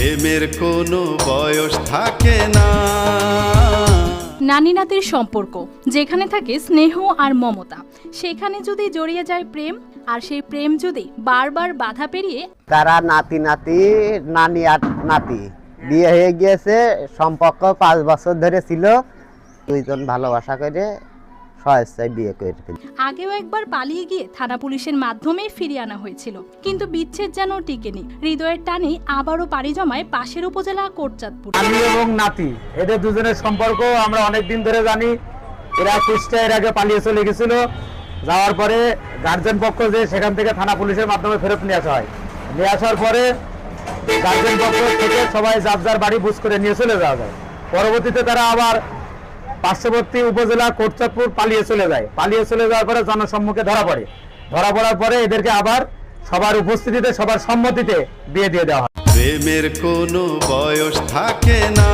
প্রেমের কোনো বয়স থাকে না। নানি নাতির সম্পর্ক যেখানে থাকে স্নেহ আর মমতা, সেখানে যদি জড়িয়ে যায় প্রেম, আর সেই প্রেম যদি বারবার বাধা পেরিয়ে তারা নাতি নাতি নানি আর নাতি বিয়ে হয়ে গিয়েছে, সম্পর্ক 5 বছর ধরে ছিল, দুইজন ভালোবাসা করে স্বেচ্ছায় বিয়ে করে ফেলেছে। আগেও একবার পালিয়ে গিয়ে থানা পুলিশের মাধ্যমে ফিরিয়ে আনা হয়েছিল, কিন্তু বিচ্ছেদ যেন টিকেনি। হৃদয়ের টানে আবারও পাড়ি জমায় পাশের উপজেলা কোটচাঁদপুর। আমি এবং নাতি এদের দুজনের সম্পর্ক আমরা অনেক দিন ধরে জানি। এরা কুষ্টা এর আগে পালিয়ে চলে গেছিল, যাওয়ার পরে গার্জেন পক্ষ যে সেখান থেকে থানা পুলিশের মাধ্যমে ফেরত নিয়ে আসা হয়। নিয়ে আসার পরে গার্জেন পক্ষ থেকে সবাই যার যার বাড়ি বুঝ করে নিয়ে চলে যাওয়া যায়। পরবর্তীতে তারা আবার পার্শ্ববর্তী উপজেলা কোটচাঁদপুর পালিয়ে চলে যায়। পালিয়ে চলে যাওয়ার পরে জনসম্মুখে ধরা পড়ার পরে এদেরকে আবার সবার উপস্থিতিতে সবার সম্মতিতে বিয়ে দিয়ে দেওয়া হয়। প্রেমের কোনো বয়স থাকে না।